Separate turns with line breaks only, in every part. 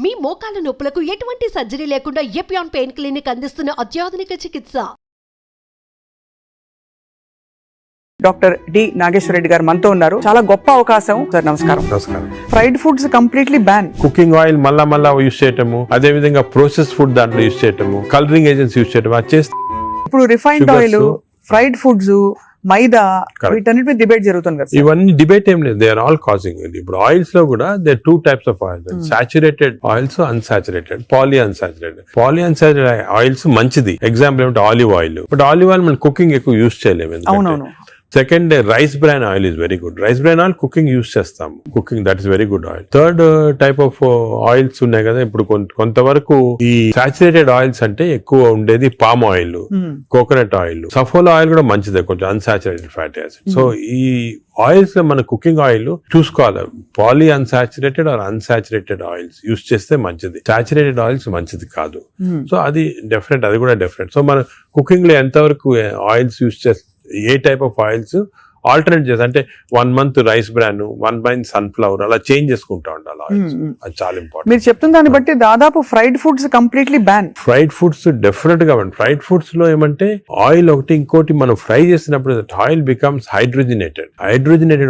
మీ మోకాల నొప్పులకు ఎటువంటి సర్జరీ లేకుండా ఎపియాన్ పెయిన్ క్లినిక్ అందిస్తున్న అత్యాధునిక చికిత్స.
డాక్టర్ డి నాగేశ్వర రెడ్డి గారు మనతో ఉన్నారు. చాలా గొప్ప అవకాశం సార్. నమస్కారం.
నమస్కారం.
Fried foods completely ban.
Cooking oil మళ్ళా యూజ్ చేయటము, అదే విధంగా ప్రాసెస్ ఫుడ్ దాంట్లో యూజ్ చేయటము, కలరింగ్ ఏజెంట్స్ యూజ్ చేయటం, అది చేస్తే
ఇప్పుడు రిఫైన్డ్ ఆయిల్, ఫ్రైడ్ ఫుడ్స్, మైదా, వీటన్నిటి మీద డిబేట్ జరుగుతుంది కదా.
ఇవన్నీ డిబేట్ ఏం లేదు, దే ఆర్ ఆల్ కాజింగ్. ఇప్పుడు ఆయిల్స్ లో కూడా they two types of oils, saturated oils, unsaturated, poly unsaturated oils మంచిది. ఎగ్జాంపుల్ ఏమిటి, olive oil. But olive oil మనం కుకింగ్ ఎక్కువ యూజ్ చేయలేము.
అవునవును.
Second, rice bran oil is very good. Rice bran oil cooking use చేస్తాం, cooking that is very good oil. Third type of oils ఉన్నాయి కదా. ఇప్పుడు కొంతవరకు ఈ సాచురేటెడ్ ఆయిల్స్ అంటే ఎక్కువ ఉండేది palm oil, coconut oil, Saffola oil కూడా మంచిదే, కొంచెం అన్సాచురేటెడ్ ఫ్యాటీ యాసిడ్. సో ఈ ఆయిల్స్ లో మన కుకింగ్ ఆయిల్ చూసుకోవాలి, poly unsaturated or unsaturated oils use చేస్తే మంచిది. సాచురేటెడ్ ఆయిల్స్ మంచిది కాదు. సో అది డెఫినెట్, అది కూడా డెఫినెట్. సో మన కుకింగ్ లో ఎంతవరకు ఆయిల్స్ యూజ్ చేస్తే, ఏ టైప్ ఆఫ్ ఆయిల్స్ ఆల్టర్నేట్ చేస్తా అంటే 1 month rice bran, 1 month sunflower, అలా చేంజ్ చేసుకుంటా ఉండాలి ఆయిల్స్. అది చాలా ఇంపార్టెంట్.
మీరు చెప్తున్న దాన్ని బట్టి దాదాపు fried foods completely ban.
Fried foods definite గా ఫ్రైడ్ ఫుడ్స్ లో ఏమంటే ఆయిల్ ఒకటి, ఇంకోటి మనం ఫ్రై చేసినప్పుడు ఆయిల్ బికమ్స్ హైడ్రోజనేటెడ్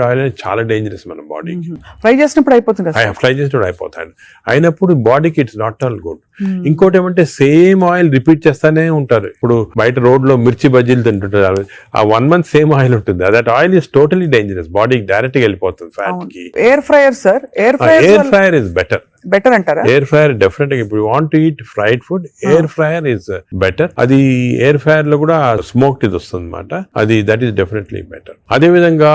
ఆయిల్ అనేది చాలా డేంజరస్ మన బాడీకి.
ఫ్రై చేసినప్పుడు అయిపోతుంది కదా.
ఫ్రై చేసినప్పుడు అయిపోతాయి, అయినప్పుడు బాడీకి ఇట్స్ నాట్ ఆల్ గుడ్. ఇంకోటి ఏమంటే సేమ్ ఆయిల్ రిపీట్ చేస్తానే ఉంటారు. ఇప్పుడు బయట రోడ్ లో మిర్చి బజ్జీలు తింటుంటారు, ఆ 1 month సేమ్ ఆయిల్ ఉంటుంది. That oil is totally dangerous, బాడీకి డైరెక్ట్ గా వెళ్ళిపోతుంది, ఫ్యాట్ కి.
Air fryer sir, air
fryer is better
అంటారా?
ఎయిర్ ఫ్రైయర్ డెఫినెట్ గా, ఇప్పుడు want to eat fried food, air fryer is better. అది ఎయిర్ ఫ్రైయర్ లో కూడా స్మోక్డ్ ఇది వస్తుంది అనమాట, అది దట్ ఈస్ డెఫినెట్లీ బెటర్. అదే విధంగా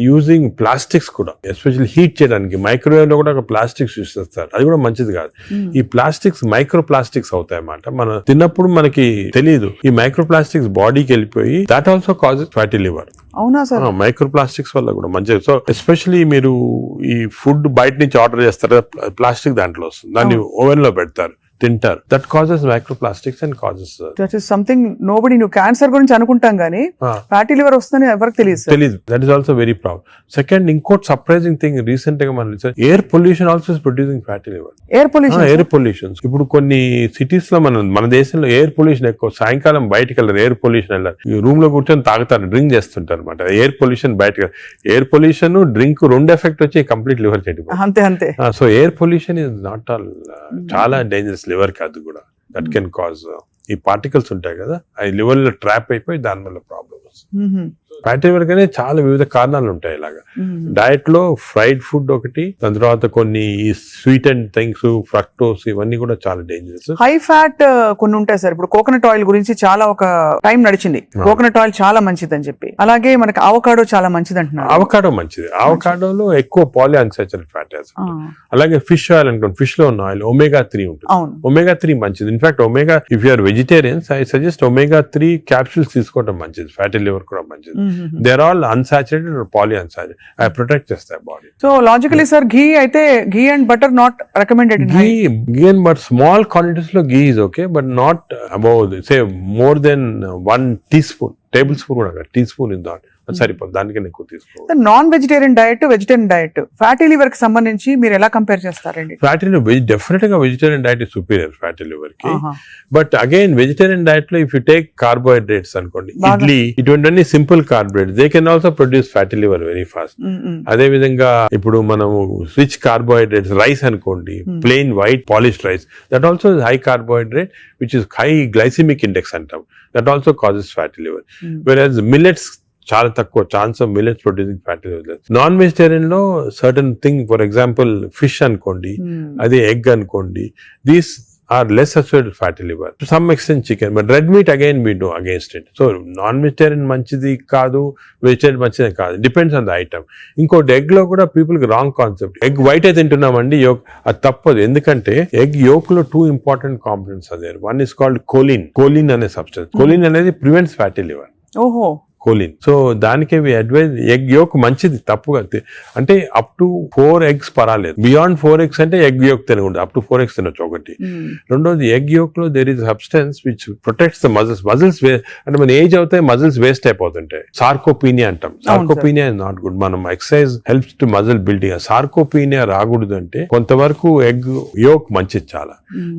యూజింగ్ ప్లాస్టిక్స్ కూడా, ఎస్పెషల్లీ హీట్ చేయడానికి మైక్రోవేవ్ లో కూడా ఒక ప్లాస్టిక్స్ యూజ్ చేస్తారు, అది కూడా మంచిది కాదు. ఈ ప్లాస్టిక్స్ మైక్రో ప్లాస్టిక్స్ అవుతాయి అన్నమాట. మనం తిన్నప్పుడు మనకి తెలియదు, ఈ మైక్రో ప్లాస్టిక్స్ బాడీకి వెళ్ళిపోయి that also causes fatty liver.
అవునా సార్?
మైక్రో ప్లాస్టిక్స్ వల్ల కూడా మంచిది. సో ఎస్పెషల్లీ మీరు ఈ ఫుడ్ బయట నుంచి ఆర్డర్ చేస్తారు, ప్లాస్టిక్ దాంట్లో వస్తుంది, దాన్ని ఓవెన్ లో పెడతారు, తింటారు. That causes microplastics and causes
that is something nobody new. Cancer గురించి అనుకుంటాం కానీ ఫ్యాటీ లివర్ వస్తుందని ఎవరికి తెలియదు.
That is also very problem. Second, ఇంకోటి సర్ప్రైజింగ్ థింగ్, రీసెంట్ గా మనం air pollution also is producing fatty liver. Air pollution ఇప్పుడు కొన్ని సిటీస్ లో మన దేశంలో ఎయిర్ పొల్యూషన్ ఎక్కువ. సాయంకాలం బయటకు వెళ్ళారు, ఎయిర్ పొల్యూషన్ వెళ్ళారు, రూమ్ లో కూర్చొని తాగుతారు, డ్రింక్ చేస్తుంటారు అనమాట. ఎయిర్ పొల్యూషన్ బయటకు, ఎయిర్ పొల్యూషన్ డ్రింక్ రెండు ఎఫెక్ట్ వచ్చి కంప్లీట్ లివర్ చెడిపోతుంది.
అంతే.
So air pollution is not all, చాలా డేంజరస్ లివర్ కి. అది కూడా దట్ కెన్ కాజ్, ఈ పార్టికల్స్ ఉంటాయి కదా, అవి లివర్ లో ట్రాప్ అయిపోయి దాని వల్ల ప్రాబ్లమ్ వస్తుంది. ఫ్యాటీ లివర్ కానీ చాలా వివిధ కారణాలు ఉంటాయి. ఇలాగా డయట్ లో ఫ్రైడ్ ఫుడ్ ఒకటి, దాని తర్వాత కొన్ని స్వీట్ అండ్ థింగ్స్, ఫ్రక్టోస్, ఇవన్నీ కూడా చాలా డేంజరస్.
హై ఫ్యాట్ కొన్ని ఉంటాయి సార్. ఇప్పుడు కోకోనట్ ఆయిల్ గురించి చాలా ఒక టైం నడిచింది, కోకోనట్ ఆయిల్ చాలా మంచిది అని చెప్పి. అలాగే మనకి అవకాడో చాలా మంచిది అంటున్నారు.
అవకాడో మంచిది, అవకాడోలో ఎక్కువ పాలీ అన్సాచురేటెడ్ ఫ్యాటీ యాసిడ్. అలాగే ఫిష్ ఆయిల్ అనుకోండి, ఫిష్ లో ఉన్న ఆయిల్ omega-3 ఉంటుంది. omega-3 మంచిది. In fact omega, if you are vegetarians, I suggest omega-3 capsules తీసుకోవడం మంచిది. ఫ్యాటీ లివర్ కూడా మంచిది. They are all unsaturated or poly unsaturated, అవి ప్రొటెక్ట్ చేస్తాయి body.
So logically sir, ghee అయితే ghee and butter not recommended.
Ghee and but small quantities లో ghee is okay, but not above say more than 1 teaspoon, table spoon కూడా, tea spoon is not సరిపోతుంది, దానికన్నా ఎక్కువ తీసుకోవాలి.
Non vegetarian diet, vegetarian diet, fatty liver కి సంబంధించి మీరు ఎలా కంపేర్ చేస్తారండి?
ఫ్యాటీ లివర్ డెఫినెట్ గా vegetarian diet is superior fatty liver కి. బట్ అగైన్ వెజిటేరియన్ డయట్ లో ఇఫ్ యూ టేక్ కార్బోహైడ్రేట్స్ అనుకోండి, ఇడ్లీ, ఇటువంటి simple carbohydrates, they can also produce fatty liver very fast. అదే విధంగా ఇప్పుడు మనము రిచ్ కార్బోహైడ్రేట్స్, రైస్ అనుకోండి, plain white polished rice, that also high carbohydrate which is high glycemic index అంటాం, that also causes fatty liver. Whereas millets చాలా తక్కువ chance of millets producing fatty liver. Non vegetarian లో certain thing, for example fish అనుకోండి, అదే egg అనుకోండి, these are less associated fatty liver. To some extent chicken, but red meat again we do against it. So non vegetarian మంచిది కాదు, vegetarian మంచిది కాదు, depends on the item. ఇంకోటి egg లో కూడా పీపుల్ కి రాంగ్ కాన్సెప్ట్, ఎగ్ వైట్ అయితే తింటున్నామండి yoke, అది తప్పదు. ఎందుకంటే ఎగ్ యోక్ లో 2 important components are there. One is called choline అనే సబ్స్టెన్స్. choline అనేది ప్రివెంట్స్ ఫ్యాటీ లివర్.
ఓహో.
కోలిన్. సో దానికే అడ్వైజ్ ఎగ్ యోక్ మంచిది, తప్పుగా అంటే అప్ టు 4 eggs పర్వాలేదు. బియాండ్ 4 eggs అంటే ఎగ్ యోక్ తినకూడదు, అప్ టు 4 eggs తినొచ్చు ఒకటి. రెండోది ఎగ్ యోక్ లో there is substance which protects the muscles అంటే మన ఏజ్ అవుతాయి మజిల్స్ వేస్ట్ అయిపోతుంటాయి. సార్కోపీనియా అంటాం. Sarcopenia is not good. మనం exercise helps to muscle building. Sarcopenia రాకూడదు అంటే కొంతవరకు ఎగ్ యోక్ మంచిది చాలా.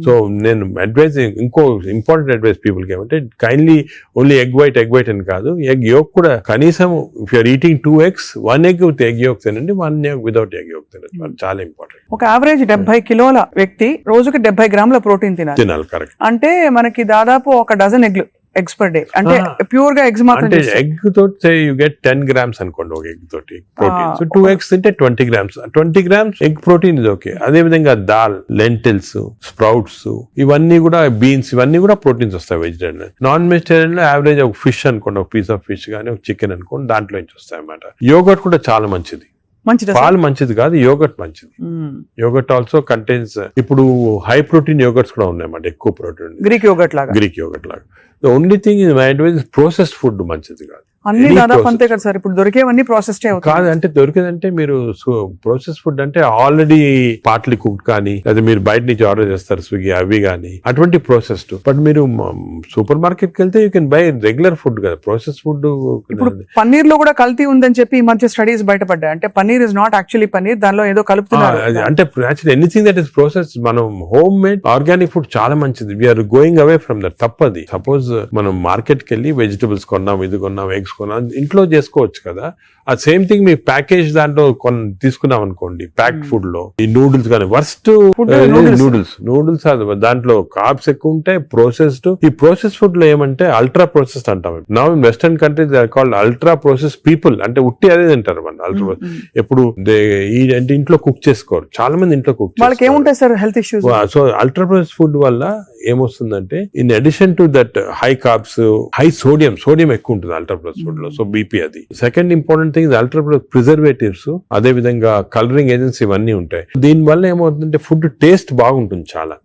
సో నేను అడ్వైజ్, ఇంకో ఇంపార్టెంట్ అడ్వైజ్ పీపుల్ కి ఏమంటే కైండ్లీ ఓన్లీ ఎగ్ వైట్ అని కాదు, ఎగ్ యోక్ కూడా కనీసం if you're eating 2 eggs 1 egg with egg yolk తినండి, 1 egg వితౌట్ ఎగ్ యోక్ తినండి. చాలా ఇంపార్టెంట్.
ఒక యావరేజ్ 70 కిలోల వ్యక్తి రోజుకి 70 గ్రాముల ప్రోటీన్ తినాలి.
కరెక్ట్.
అంటే మనకి దాదాపు ఒక డజన్ ఎగ్స్ పర్ డే. అంటే ప్యూర్ గా ఎగ్స్ మాత్రం.
అంటే ఎగ్ తోటి యూ గెట్ 10 grams అనుకోండి ఒక ఎగ్ తోటి ప్రోటీన్. సో 2 eggs తింటే 20 grams. 20 grams ఎగ్ ప్రోటీన్ ఇది ఓకే. అదే విధంగా దాల్, లెంటిల్స్, స్ప్రౌట్స్, ఇవన్నీ కూడా బీన్స్, ఇవన్నీ కూడా ప్రోటీన్స్ వస్తాయి వెజిటేరియన్. నాన్ వెజిటేరియన్ లో యావరేజ్ ఒక ఫిష్ అనుకోండి, ఒక పీస్ ఆఫ్ ఫిష్ కానీ ఒక చికెన్ అనుకోండి, దాంట్లో నుంచి వస్తాయి అన్నమాట. యోగర్ట్ కూడా చాలా మంచిది. పాలు మంచిది కాదు, యోగర్ట్ మంచిది. యోగర్ట్ ఆల్సో కంటైన్స్, ఇప్పుడు హై ప్రోటీన్ యోగర్ట్స్ కూడా ఉన్నాయన్నమాట, ఎక్కువ ప్రోటీన్.
గ్రీక్ యోగర్ట్ లాగా.
The only thing is my advice processed food మంచిది కాదు.
అన్ని దాదాపు అంతే కదా సార్, ఇప్పుడు దొరికేవన్నీ ప్రాసెస్డ్
కాదు. అంటే దొరికేదంటే మీరు ప్రాసెస్ ఫుడ్ అంటే ఆల్రెడీ పార్ట్లీ కుక్డ్ కానీ, లేదా మీరు బయట నుంచి ఆర్డర్ చేస్తారు స్విగ్గీ అవి కానీ, అటువంటి ప్రాసెస్డ్. బట్ మీరు సూపర్ మార్కెట్ కి వెళ్తే you can by regular food కదా, ప్రాసెస్ ఫుడ్.
ఇప్పుడు పన్నీర్ లో కూడా కల్తీ ఉందని చెప్పి ఈ మధ్య స్టడీస్ బయటపడ్డాయి. అంటే paneer is not actually paneer, దానిలో ఏదో కలుపుతున్నారు.
అంటే actually anything that is process, మనం హోమ్ మేడ్ ఆర్గానిక్ ఫుడ్ చాలా మంచిది. We're going away from that. తప్పది. సపోజ్ మనం మార్కెట్ కి వెళ్ళి వెజిటబుల్స్ కొన్నాం, ఇది కొన్నాం, ఎగ్స్ కొన్నాం, ఇంట్లో చేసుకోవచ్చు కదా. ఆ సేమ్ థింగ్ మీ ప్యాకేజ్ దాంట్లో తీసుకున్నాం అనుకోండి, ప్యాక్డ్ ఫుడ్ లో ఈ నూడిల్స్ కానీ వర్స్ట్ నూడిల్స్ దాంట్లో కార్బ్స్ ఎక్కువ ఉంటాయి, ప్రాసెస్డ్. ఈ ప్రాసెస్ ఫుడ్ లో ఏమంటే అల్ట్రా ప్రాసెస్డ్ అంటాం. Now in western countries they are called ultra process people. అంటే ఉట్టి అదే తింటారు మన అల్ట్రా. ఎప్పుడు అంటే ఇంట్లో కుక్ చేసుకోరు చాలా మంది, ఇంట్లో కుక్
వాళ్ళకి ఏముంటాయి sir health issues.
So ultra process food వల్ల ఏమొస్తుందంటే in addition to that high carbs, high sodium ఎక్కువ ఉంటుంది అల్ట్రా ప్రాసెస్ ఫుడ్ లో. సో బీపీ అది. Second important thing ultra preservatives, అదే విధంగా కలరింగ్ ఏజెంట్స్ ఇవన్నీ ఉంటాయి. దీని వల్ల ఏమవుతుందంటే ఫుడ్ టేస్ట్ బాగుంటుంది చాలా.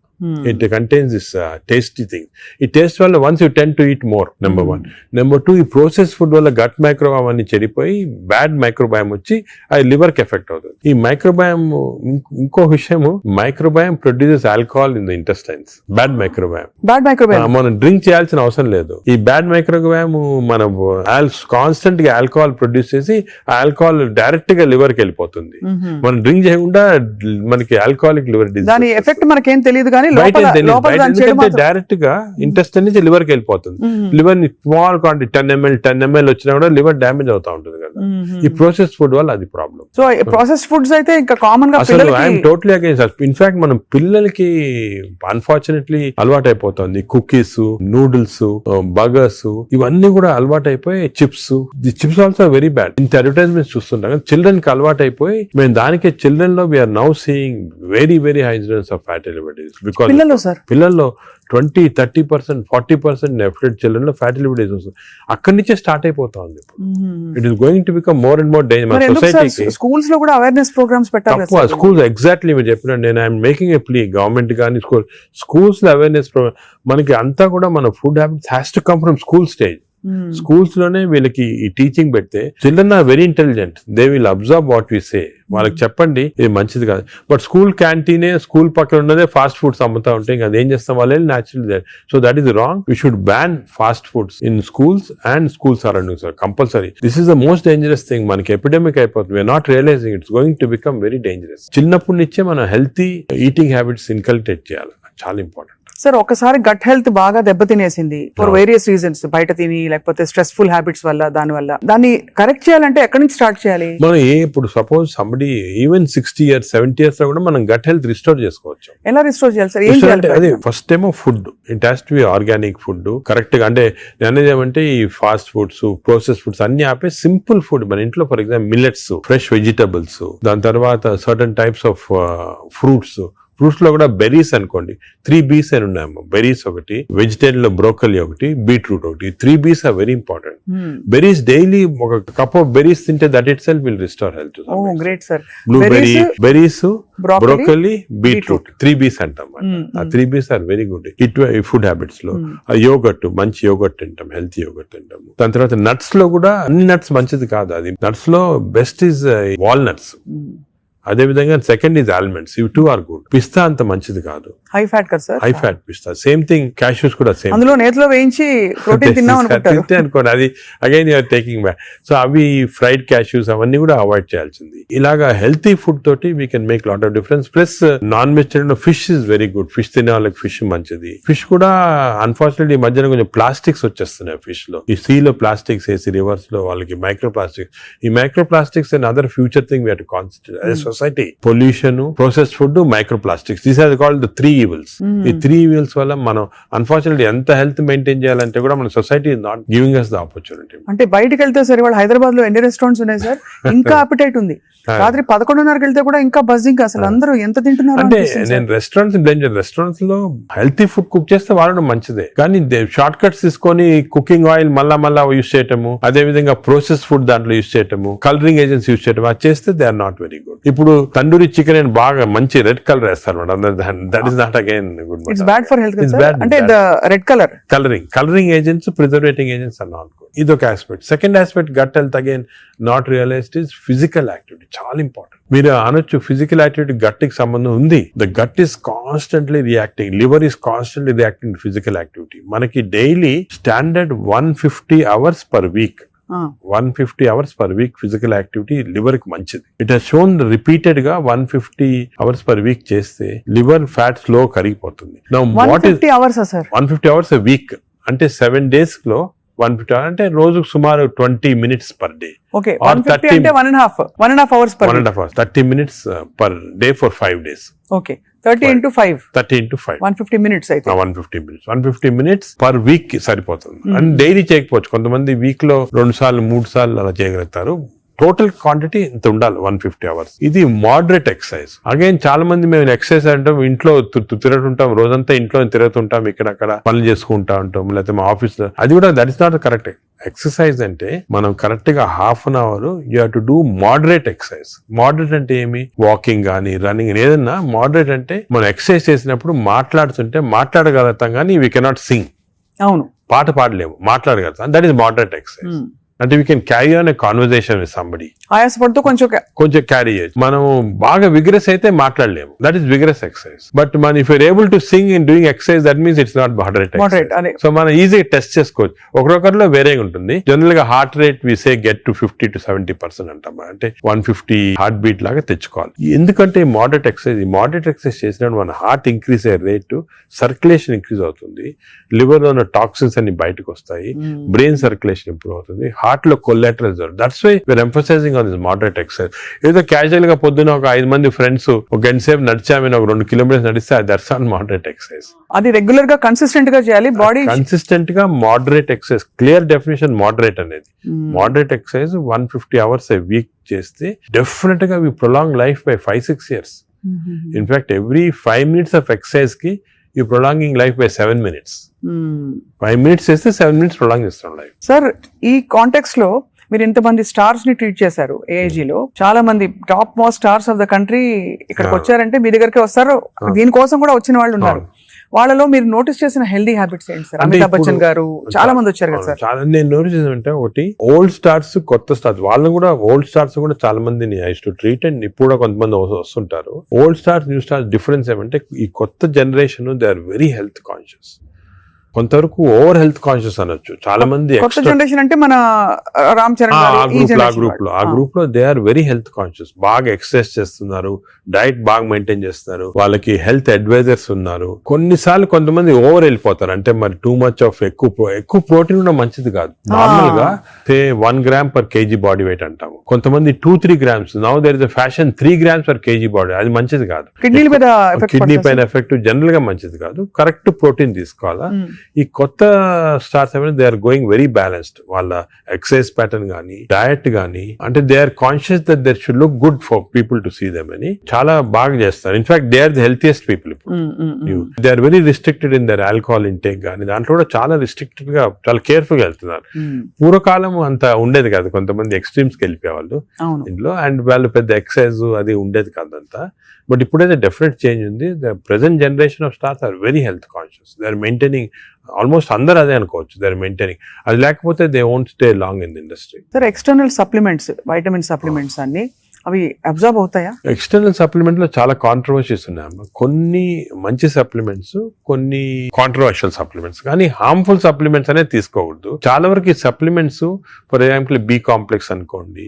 It contains this tasty thing. ఈ టేస్ట్ వల్ల once you tend to eat more, number 1. Number 2, ఈ ప్రాసెస్ ఫుడ్ వల్ల గట్ మైక్రోబయామ్ అన్ని చెడిపోయి బ్యాడ్ మైక్రోబయామ్ వచ్చి అది లివర్ కి ఎఫెక్ట్ అవుతుంది. ఈ మైక్రోబయామ్, ఇంకో విషయము, microbiome produces alcohol in the intestines. Bad microbiome మనం డ్రింక్ చేయాల్సిన అవసరం లేదు. ఈ బ్యాడ్ మైక్రోబయామ్ మనం కాన్స్టెంట్ గా ఆల్కహాల్ ప్రొడ్యూస్ చేసి ఆ ఆల్కహాల్ డైరెక్ట్ గా లివర్ కి వెళ్ళిపోతుంది. మనం డ్రింక్ చేయకుండా మనకి ఆల్కహాలిక్ లివర్ డిసీజ్, దాని
ఎఫెక్ట్ మనకేం తెలియదు కానీ
డైరెక్ట్ గా ఇంటెస్టైన్ నుంచి లివర్ కి వెళ్ళిపోతుంది. లివర్ ని స్మాల్ క్వాంటిటీ 10 ml వచ్చినా కూడా లివర్ డ్యామేజ్ అవుతా ఉంటుంది కదా. ఈ ప్రాసెస్ ఫుడ్ వల్ల అది ప్రాబ్లం.
సో ప్రాసెస్ ఫుడ్స్ అయితే ఇంకా కామన్ గా
ఐఎమ్ టోటలీ అగైన్స్. ఇన్ఫాక్ట్ మనం పిల్లలకి అన్ఫార్చునేట్లీ అలవాటు అయిపోతుంది. కుకీస్, నూడిల్స్, బర్గర్స్ ఇవన్నీ కూడా అలవాటు అయిపోయి, చిప్స్ ఆల్సో వెరీ బ్యాడ్. ఇంత అడ్వర్టైజ్మెంట్స్ చూస్తుంటాం. చిల్డ్రన్ కి అలవాటు అయిపోయి మేము దానికి చిల్డ్రన్ లో we're now seeing very high incidence of fatty liver disease. పిల్లల్లో 20-30%, 40% ఎఫెక్టెడ్ చిల్డ్రన్ లో ఫ్యాటీ లివర్ డిసీజ్ వస్తుంది. అక్కడి నుంచే స్టార్ట్ అయిపోతా ఉంది. It is going to become more and more danger. సొసైటీకి
స్కూల్స్ లో కూడా అవేర్నెస్ ప్రోగ్రామ్స్ పెట్టాలి.
స్కూల్స్ ఎగ్జాక్ట్లీ మీరు చెప్పిన, నేను I'm making a plea government కానీ స్కూల్స్ లో అవేర్నెస్ ప్రోగ్రామ్. మనకి అంతా కూడా మన food habits has to come from school stage. Schools లోనే వీళ్ళకి ఈ టీచింగ్ పెడితే children are very intelligent, they will observe what we say. వాళ్ళకి చెప్పండి ఇది మంచిది కాదు. బట్ స్కూల్ క్యాంటీనే, స్కూల్ పక్కన ఉన్నదే ఫాస్ట్ ఫుడ్స్ అమ్ముతా ఉంటే ఇంకా అదేం చేస్తాం వాళ్ళు natural. So that is wrong. We should ban fast foods in schools and school surroundings compulsory. This is the most dangerous thing. మనకి ఎపిడమిక్ అయిపోతుంది. We're not realising it's going to become very dangerous. చిన్నప్పటి నుంచే మనం healthy eating habits inculcate చేయాలి. చాలా important.
Sir ఒకసారి gut health బాగా దెబ్బతినేసింది ఫర్ వేరియస్ రీజన్స్, బయట తిని లేకపోతే స్ట్రెస్ఫుల్ హ్యాబిట్స్ వల్ల, దాన్ని కరెక్ట్ చేయాలంటే ఎక్కడి నుంచి స్టార్ట్ చేయాలి?
మనం ఇప్పుడు suppose somebody even 60 years 70 years లో కూడా మనం గట్ హెల్త్ రిస్టోర్ చేసుకోవచ్చు.
ఎలా రిస్టోర్ చేయాలి సార్? ఏం చేయాలి?
అదే ఫస్ట్ ఏమో food, it has to be organic food correct గా. అంటే అనేది ఏమంటే ఈ ఫాస్ట్ ఫుడ్స్, ప్రాసెస్ ఫుడ్స్ అన్ని ఆపే సింపుల్ ఫుడ్ మన ఇంట్లో, for example millets, fresh vegetables, దాని తర్వాత certain types of fruits, fruits లో కూడా బెర్రీస్ అనుకోండి, 3 B's అని ఉన్నాయమ్మా. బెర్రీస్ ఒకటి, వెజిటేరియన్ లో బ్రోకలీ ఒకటి, బీట్రూట్ ఒకటి. 3 B's are very important. Berries daily ఒక కప్ ఆఫ్ బెర్రీస్ తింటే that itself will restore health.
Great sir.
Blueberry, berries,
broccoli,
broccoli, beetroot, 3 B's అంటాం. ఆ 3 B's are very good food habits లో. Yogurt, మంచి yogurt తింటాం, healthy yogurt తింటాము. దాని తర్వాత నట్స్ లో కూడా అన్ని నట్స్ మంచిది కాదు. అది నట్స్ లో బెస్ట్ ఈజ్ వాల్నట్స్. అదే విధంగా సెకండ్ ఈజ్ ఆల్మండ్స్. ఇవి 2 ఆర్ గుడ్. పిస్తా అంత మంచిది కాదు,
హై ఫ్యాట్ కదా సార్.
హై ఫ్యాట్ పిస్తా. సేమ్ థింగ్ క్యాష్యూస్ కూడా సేమ్.
అందులో నేతిలో వేయించి ప్రోటీన్ తిన్నాం అనుకుంటారు.
తింటే అనుకోండి, అది again you're taking back. So అవి ఫ్రైడ్ క్యాష్యూస్ అవన్నీ కూడా అవాయిడ్ చేయాల్సింది. ఇలాగా హెల్తీ ఫుడ్ తోటి we can make lot of difference. Plus non vegetarian fish is very good. Fish తినే వాళ్ళకి ఫిష్ మంచిది. ఫిష్ కూడా అన్ఫార్చునేట్లీ ఈ మధ్యన కొంచెం ప్లాస్టిక్స్ వచ్చేస్తున్నాయి ఫిష్ లో. ఈ సీ లో ప్లాస్టిక్స్ వేసి రివర్స్ లో వాళ్ళకి మైక్రో ప్లాస్టిక్స్. ఈ micro plastics and other future thing we have to concentrate as a society. Pollution, processed food, micro plastics, these are called the 3 evils. ఈ 3 evils వల్ల మనం అన్ఫార్చునేట్లీ ఎంత హెల్త్ మెయింటైన్ చేయాలంటే కూడా మన society is not giving us the opportunity.
అంటే బయటకు వెళ్తే సార్ ఇవాళ హైదరాబాద్ లో ఎన్ని రెస్టారెంట్స్ ఉన్నాయి సార్, ఇంకా అపిటైట్ ఉంది. రాత్రి 11:30కి వెళ్తే కూడా ఇంకా బజ్జింగ్. అసలు అందరూ ఎంత తింటున్నారు
అంటే నేను రెస్టారెంట్స్ లో హెల్తీ ఫుడ్ కుక్ చేస్తే వాడడం మంచిదే, కానీ షార్ట్ కట్స్ తీసుకొని కుకింగ్ ఆయిల్ మళ్ళా యూస్ చేయటము, అదే విధంగా ప్రాసెస్ ఫుడ్ దాంట్లో యూస్ చేయటము, కలరింగ్ ఏజెంట్స్ యూస్ చేయటం, అది చేస్తే they are not very good. ఇప్పుడు తందూరి చికెన్ అని బాగా మంచి రెడ్ కలర్ వేస్తారు madam. That is not again good.
It's bad for health. అంటే red
colouring agents, preserving agents are not good. ఇదొక aspect. Second aspect gut health again not realized is physical activity. చాలా important. మీరు అనొచ్చు physical activity gut కి సంబంధం ఉంది. The gut is constantly reacting, liver is constantly reacting physical activity. మనకి daily standard 150 hours per week, 150 hours per week physical activity liver కి మంచిది. It has shown repeated గా 150 hours per week చేస్తే liver fat slow కరిగిపోతుంది. Now what is 150 hours a week అంటే 7 days లో 150 hours అంటే రోజుకు సుమారు 20 minutes పర్ డే.
ఓకే, 150 అంటే 1.5 hours per
1.5 hours, 30 minutes per day for 5 days.
Okay, 30 into 5 150 minutes అయితే
150 minutes పర్ వీక్ కి సరిపోతుంది. అండ్ డైలీ చేయకపోవచ్చు, కొంతమంది వీక్ లో 2 సార్లు 3 సార్లు అలా చేయగలుగుతారు. టోటల్ క్వాంటిటీ ఇంత ఉండాలి 150 hours. ఇది మోడరేట్ ఎక్సర్సైజ్. అగైన్ చాలా మంది మేము ఎక్సర్సైజ్ అంటాం, ఇంట్లో తిరుగుతుంటాం, రోజంతా ఇంట్లో తిరుగుతుంటాం, ఇక్కడక్కడ పనులు చేసుకుంటా ఉంటాం, లేకపోతే మా ఆఫీస్ లో. అది కూడా that is not correct. Exercise అంటే మనం కరెక్ట్ గా ½ an hour you have to do moderate exercise. Moderate అంటే ఏమి? వాకింగ్ కానీ రన్నింగ్, ఏదన్నా మోడరేట్ అంటే మనం ఎక్సర్సైజ్ చేసినప్పుడు మాట్లాడుతుంటే మాట్లాడగలుగుతాం కానీ వీ కెనాట్ సింగ్.
అవును,
పాట పాడలేము, మాట్లాడగలుగుతాం. That is moderate exercise. అంటే we can carry on a conversation with somebody.
ఆయాసపడుతూ కొంచెం
క్యారీ చేయొచ్చు. మనం బాగా విగ్రెస్ అయితే మాట్లాడలేము, that is vigorous exercise. But మన if you're able to sing in doing exercise, that means it's not moderate. So మనం ఈజీగా టెస్ట్ చేసుకోవచ్చు. ఒకరొకరిలో వేరేగా ఉంటుంది. జనరల్ గా heart rate we say get to 50 to 70% అంటాం. అంటే 150 హార్ట్ బీట్ లాగా తెచ్చుకోవాలి. ఎందుకంటే మోడరేట్ ఎక్సర్సైజ్ చేసినప్పుడు మన హార్ట్ ఇంక్రీజ్ అయ్యే రేటు, సర్క్యులేషన్ ఇంక్రీజ్ అవుతుంది, లివర్ లో ఉన్న టాక్సిన్స్ అన్ని బయటకు వస్తాయి, బ్రెయిన్ సర్క్యులేషన్ ఇంప్రూవ్ అవుతుంది, హార్ట్ లో కొలాటరల్ జరుగుతుంది. That's why we're emphasising on this moderate exercise. ఏదో క్యాజువల్ గా పొద్దున ఒక 5 మంది ఫ్రెండ్స్ ఒక గంట సేపు నడిచామని ఒక 2 kilometers నడిస్తే దట్స్ నాట్ మోడరేట్ ఎక్సర్సైజ్.
అది రెగ్యులర్ గా కన్సిస్టెంట్ గా చేయాలి. బాడీ
కన్సిస్టెంట్ గా moderate exercise. Clear definition moderate అనేది. Moderate exercise 150 hours a week చేస్తే డెఫినెట్ గా we prolong life by 5-6 years. In fact every 5 minutes of exercise కి you prolonging life by 7 minutes. 5 minutes చేస్తే 7 minutes prolong చేస్తాం life.
Sir, ఈ context లో మీరు ఇంతమంది స్టార్స్ ని ట్రీట్ చేశారు. AIG లో చాలా మంది top most stars of the country ఇక్కడికి వచ్చారంటే మీ దగ్గరికి వస్తారు. దీనికోసం కూడా వచ్చిన వాళ్ళు ఉన్నారు. వాళ్ళలో మీరు నోటీస్ చేసిన హెల్దీ హ్యాబిట్స్ ఏంటి సార్? అమితాబ్ బచ్చన్ గారు చాలా మంది వచ్చారు కదా సార్.
చాలా నేను నోటీస్ చేసానంటే, ఒకటి ఓల్డ్ స్టార్స్, కొత్త స్టార్స్. వాళ్ళని కూడా ఓల్డ్ స్టార్స్ కూడా చాలా మందిని ఐ టు ట్రీట్. అండ్ ఇప్పుడు కూడా కొంతమంది వస్తుంటారు. Old stars, new stars difference ఏమంటే, ఈ కొత్త generation they are very health conscious. కొంతవరకు ఓవర్ హెల్త్ కాన్షియస్ అనొచ్చు. చాలా మంది
కొత్త జనరేషన్ అంటే మన రామ్ చరణ్
ఆ గ్రూప్ లో they are very health conscious. బాగా ఎక్సర్సైజ్ చేస్తున్నారు, డైట్ బాగా మెయింటైన్ చేస్తున్నారు, వాళ్ళకి హెల్త్ అడ్వైజర్స్ ఉన్నారు. కొన్నిసార్లు కొంతమంది ఓవర్ వెళ్ళిపోతారు. అంటే మరి టూ మచ్ ఆఫ్ ఎక్కువ ప్రోటీన్ కూడా మంచిది కాదు. నార్మల్ గా 1 gram per kg body weight అంటాము. కొంతమంది 2-3 grams. Now there is a fashion 3 grams per kg body. అది మంచిది కాదు. కిడ్నీ పైన ఎఫెక్ట్ జనరల్ గా మంచిది కాదు. కరెక్ట్ ప్రోటీన్ తీసుకోవాలా. ఈ కొత్త స్టార్స్ ఏమైనా they are going very balanced. వాళ్ళ ఎక్సర్సైజ్ ప్యాటర్న్ కానీ డయట్ కానీ, అంటే they are conscious that their should look good for people to see them అని చాలా బాగా చేస్తారు. In fact they are the healthiest people ఇప్పుడు. They are very restricted in their alcohol intake కానీ, దాంట్లో కూడా చాలా రిస్ట్రిక్టెడ్ గా చాలా కేర్ఫుల్ గా వెళ్తున్నారు. పూర్వకాలం అంత ఉండేది కాదు, కొంతమంది ఎక్స్ట్రీమ్స్ కి వెళ్ళిపోయేవాళ్ళు ఇంట్లో, అండ్ వాళ్ళు పెద్ద ఎక్సర్సైజ్ అది ఉండేది కాదంతా. బట్ ఇప్పుడైతే డెఫినెట్ చేంజ్ ఉంది. The present generation of stars are very health conscious. They are maintaining, almost అందరూ అదే అనుకోవచ్చు, దే ఆర్ మెయింటైనింగ్. అది లేకపోతే they won't stay long in the industry.
Sir external supplements, vitamin supplements అన్ని అవి observe అవుతాయా?
External supplement లో చాలా కాంట్రవర్సీస్ ఉన్నాయమ్మా. కొన్ని మంచి సప్లిమెంట్స్, కొన్ని కాంట్రవర్షియల్ సప్లిమెంట్స్, కానీ హార్మ్ఫుల్ సప్లిమెంట్స్ అనేది తీసుకోకూడదు. చాలా వరకు ఈ supplements, for example B complex అనుకోండి,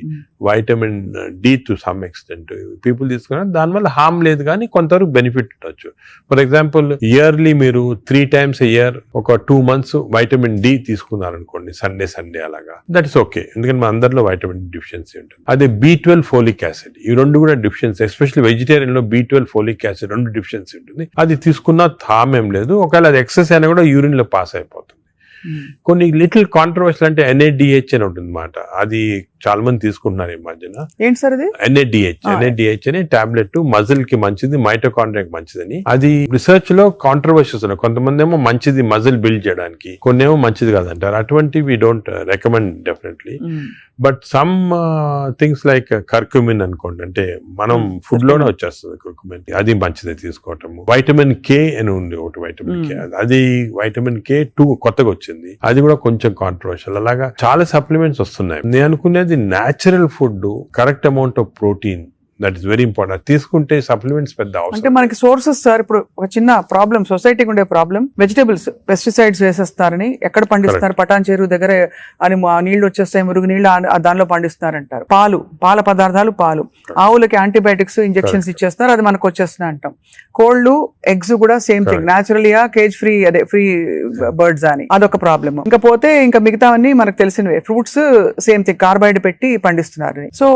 vitamin D to some extent people తీసుకున్నారు, దానివల్ల హార్మ్ లేదు కానీ కొంతవరకు బెనిఫిట్ ఉండొచ్చు. ఫర్ ఎగ్జాంపుల్ ఇయర్లీ మీరు 3 times a year ఒక 2 months వైటమిన్ డి తీసుకున్నారనుకోండి, సండే అలాగా, దట్ ఇస్ ఓకే. ఎందుకంటే మన అందరిలో వైటమిన్ డిఫిషియన్సీ ఉంటుంది. అదే B12 ఫోలిక్ యాసిడ్, ఈ రెండు కూడా డిఫిషియన్సీ, ఎస్పెషల్లీ వెజిటేరియన్ లో B12 ఫోలిక్ యాసిడ్ రెండు డిఫిషియన్సీ ఉంటుంది. అది తీసుకున్నా హామ్ ఏం లేదు, ఒకవేళ అది ఎక్సెస్ అయినా కూడా యూరిన్ లో పాస్ అయిపోతుంది. కొన్ని లిటిల్ కాంట్రవర్షియల్ అంటే NADH అని ఉంటుంది అన్నమాట. అది చాలా మంది తీసుకుంటున్నారు ఈ మధ్యన.
ఏంటి సార్ అది?
NADH అనే టాబ్లెట్ మజిల్ కి మంచిది, మైటోకాండ్రియాకి మంచిదని. అది రిసర్చ్ లో కాంట్రవర్షియస్ ఉన్నాయి. కొంతమంది ఏమో మంచిది మజిల్ బిల్డ్ చేయడానికి, కొన్ని ఏమో మంచిది కాదంటారు. అటువంటి we don't recommend definitely. But some things like curcumin అనుకోండి, అంటే మనం ఫుడ్ లోనే వచ్చేస్తుంది కర్కుమిన్, అది మంచిది తీసుకోవటము. వైటమిన్ K అని ఉంది ఒకటి, వైటమిన్ K, అది వైటమిన్ K2 కొత్తగా వచ్చింది, అది కూడా కొంచెం కాంట్రవర్షియల్. అలాగా చాలా సప్లిమెంట్స్ వస్తున్నాయి. నేను అనుకునేది natural food, correct amount of protein, that is very important. తీసుకుంటే సప్లిమెంట్స్ పెద్ద అవసరం.
అంటే మనకి సోర్సెస్ సార్, ఇప్పుడు ఒక చిన్న ప్రాబ్లం, సొసైటీకి ఉండే ప్రాబ్లం, వెజిటేబుల్స్ పెస్టిసైడ్స్ వేసేస్తారని, ఎక్కడ పండిస్తున్నారు, పటాన్ చెరువు దగ్గర అని నీళ్లు వచ్చేస్తాయి, మురుగు నీళ్లు దానిలో పండిస్తున్నారంటారు. పాల పదార్థాలు, ఆవులకి యాంటీబయాటిక్స్ ఇంజెక్షన్స్ ఇచ్చేస్తారు, అది మనకు వచ్చేస్తున్నాయి అంటాం. కోళ్లు, ఎగ్స్ కూడా సేమ్ థింగ్, న్యాచురల్గా కేజ్ ఫ్రీ, అదే ఫ్రీ బర్డ్స్ అని, అదొక ప్రాబ్లమ్. ఇంకా పోతే ఇంకా మిగతావన్నీ మనకు తెలిసినవే. ఫ్రూట్స్ సేమ్ థింగ్, కార్బైడ్ పెట్టి పండిస్తున్నారు. సో